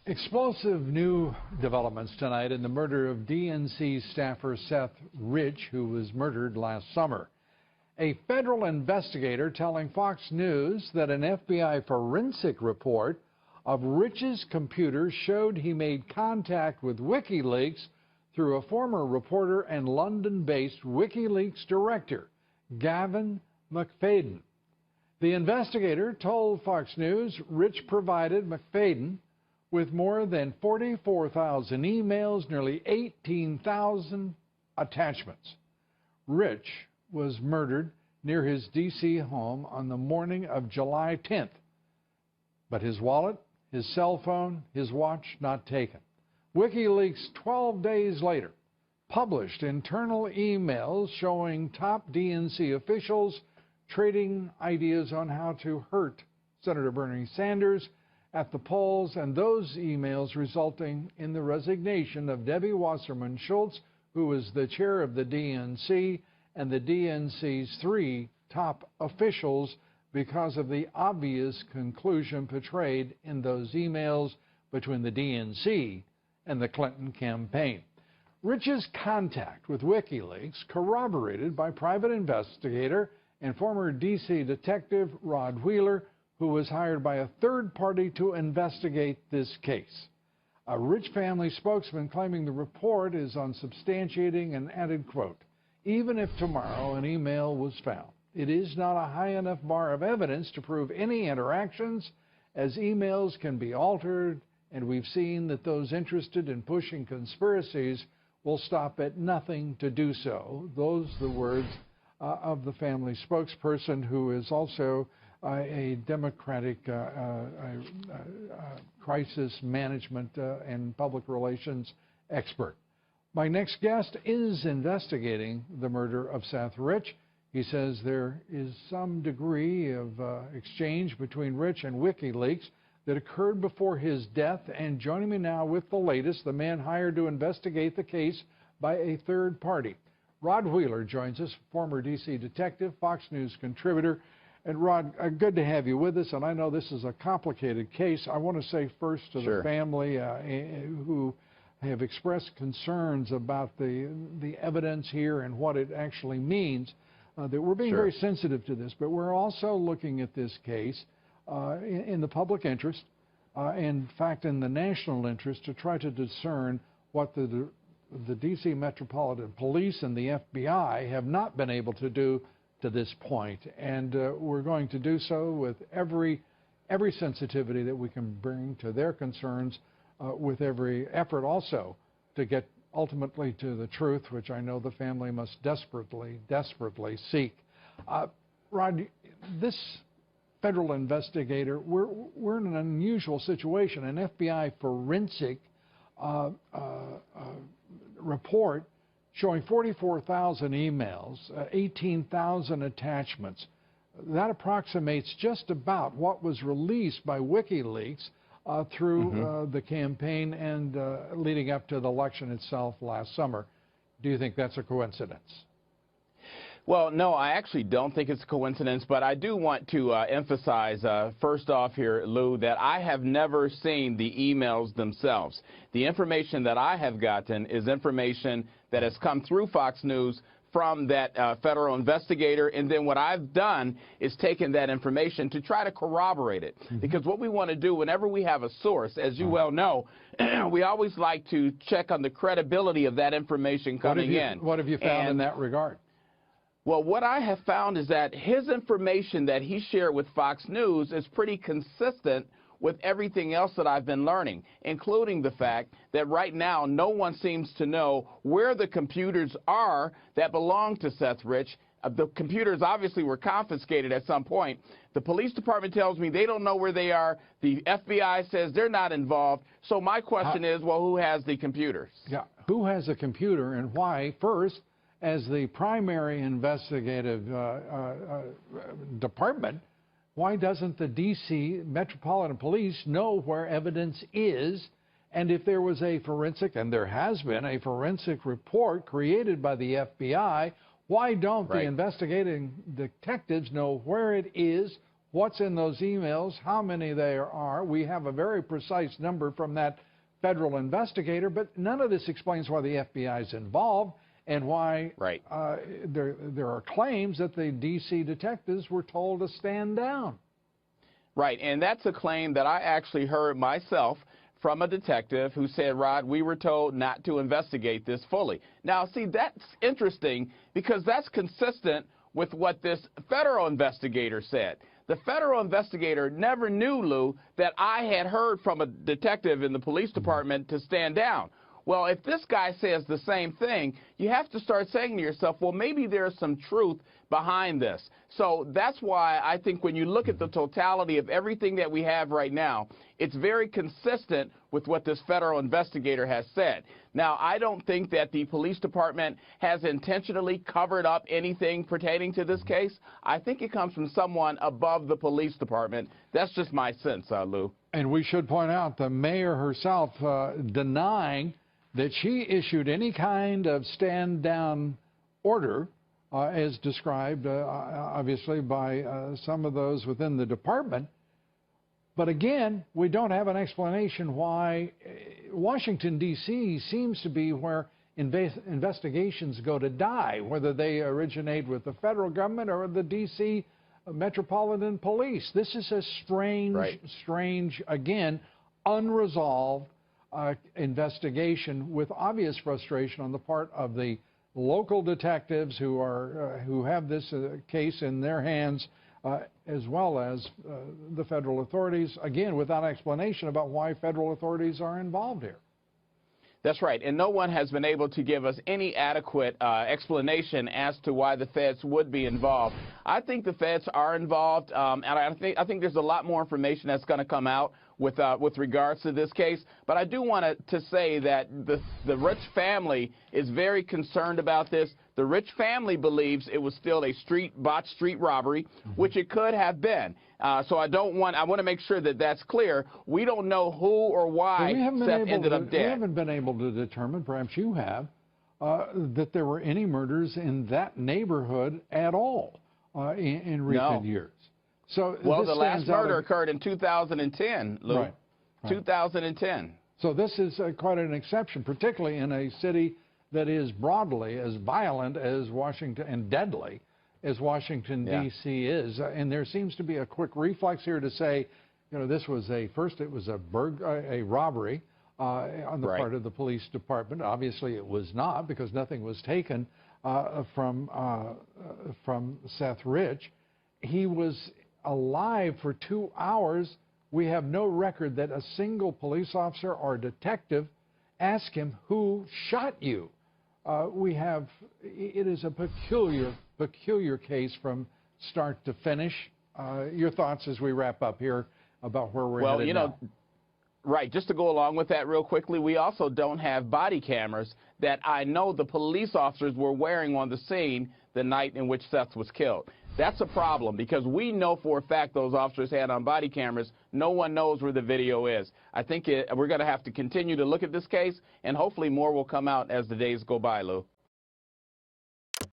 Explosive new developments tonight in the murder of DNC staffer Seth Rich, who was murdered last summer. A federal investigator telling Fox News that an FBI forensic report of Rich's computer showed he made contact with Wikileaks through a former reporter and London-based Wikileaks director, Gavin McFadden. The investigator told Fox News Rich provided McFadden with more than 44,000 emails, nearly 18,000 attachments. Rich was murdered near his D.C. home on the morning of July 10th, but his wallet, his cell phone, his watch not taken. WikiLeaks 12 days later published internal emails showing top DNC officials trading ideas on how to hurt Senator Bernie Sanders at the polls, and those emails resulting in the resignation of Debbie Wasserman Schultz, who was the chair of the DNC, and the DNC's 3 top officials because of the obvious conclusion portrayed in those emails between the DNC and the Clinton campaign. Rich's contact with WikiLeaks, corroborated by private investigator and former D.C. detective Rod Wheeler, who was hired by a third party to investigate this case. A Rich family spokesman claiming the report is unsubstantiating and added, quote, "Even if tomorrow an email was found, it is not a high enough bar of evidence to prove any interactions, as emails can be altered, and we've seen that those interested in pushing conspiracies will stop at nothing to do so." Those are the words of the family spokesperson, who is also a Democratic crisis management and public relations expert. My next guest is investigating the murder of Seth Rich. He says there is some degree of exchange between Rich and WikiLeaks that occurred before his death. And joining me now with the latest, the man hired to investigate the case by a third party. Rod Wheeler joins us, former D.C. detective, Fox News contributor. And Rod, good to have you with us, and I know this is a complicated case. I want to say first to the family who have expressed concerns about the evidence here and what it actually means, that we're being very sensitive to this, but we're also looking at this case in the public interest, in fact in the national interest, to try to discern what the D.C. Metropolitan Police and the FBI have not been able to do to this point, and we're going to do so with every sensitivity that we can bring to their concerns, with every effort also to get ultimately to the truth, which I know the family must desperately seek. Rod, this federal investigator, we're in an unusual situation. An FBI forensic report showing 44,000 emails, 18,000 attachments. That approximates just about what was released by WikiLeaks through the campaign and leading up to the election itself last summer. Do you think that's a coincidence? Well, no, I actually don't think it's a coincidence, but I do want to emphasize, first off here, Lou, that I have never seen the emails themselves. The information that I have gotten is information that has come through Fox News from that federal investigator, and then what I've done is taken that information to try to corroborate it. Because what we want to do whenever we have a source, as you well know, we always like to check on the credibility of that information coming in. What have you found in that regard? Well, what I have found is that his information that he shared with Fox News is pretty consistent with everything else that I've been learning, including the fact that right now no one seems to know where the computers are that belong to Seth Rich. The computers obviously were confiscated at some point. The police department tells me they don't know where they are. The FBI says they're not involved. So my question is, well, who has the computers? Yeah, who has a computer and why? First, as the primary investigative department, why doesn't the D.C. Metropolitan Police know where evidence is? And if there was a forensic, and there has been a forensic report created by the FBI, why don't the investigating detectives know where it is, what's in those emails, how many there are. We have a very precise number from that federal investigator, but none of this explains why the FBI is involved and why there are claims that the D.C. detectives were told to stand down. Right, and that's a claim that I actually heard myself from a detective who said, Rod, we were told not to investigate this fully. Now, see, that's interesting because that's consistent with what this federal investigator said. The federal investigator never knew, Lou, that I had heard from a detective in the police department to stand down. Well, if this guy says the same thing, you have to start saying to yourself, well, maybe there's some truth behind this. So that's why I think when you look at the totality of everything that we have right now, it's very consistent with what this federal investigator has said. Now, I don't think that the police department has intentionally covered up anything pertaining to this case. I think it comes from someone above the police department. That's just my sense, Lou. And we should point out the mayor herself denying that she issued any kind of stand-down order, as described, obviously, by some of those within the department. But again, we don't have an explanation why Washington, D.C. seems to be where investigations go to die, whether they originate with the federal government or the D.C. Metropolitan Police. This is a strange, again, unresolved investigation with obvious frustration on the part of the local detectives who have this case in their hands, as well as the federal authorities, again, without explanation about why federal authorities are involved here. That's right, and no one has been able to give us any adequate explanation as to why the feds would be involved. I think the feds are involved, and I think there's a lot more information that's going to come out with regards to this case. But I do want to say that the Rich family is very concerned about this. The Rich family believes it was still a botched street robbery, which it could have been. So I want to make sure that that's clear. We don't know who or why Seth ended up dead. We haven't been able to determine, perhaps you have, that there were any murders in that neighborhood at all in recent years. So well, the last murder occurred in 2010, Lou. Right. 2010. So this is quite an exception, particularly in a city that is broadly as violent as Washington and deadly as Washington, D.C. is. And there seems to be a quick reflex here to say, you know, this was first it was a robbery on the part of the police department. Obviously it was not, because nothing was taken from Seth Rich. He was alive for 2 hours. We have no record that a single police officer or detective asked him, who shot you? It is a peculiar case from start to finish. Your thoughts as we wrap up here about where we're headed now. Right, just to go along with that real quickly, we also don't have body cameras that I know the police officers were wearing on the scene the night in which Seth was killed. That's a problem, because we know for a fact those officers had on body cameras. No one knows where the video is. I think we're going to have to continue to look at this case, and hopefully more will come out as the days go by, Lou.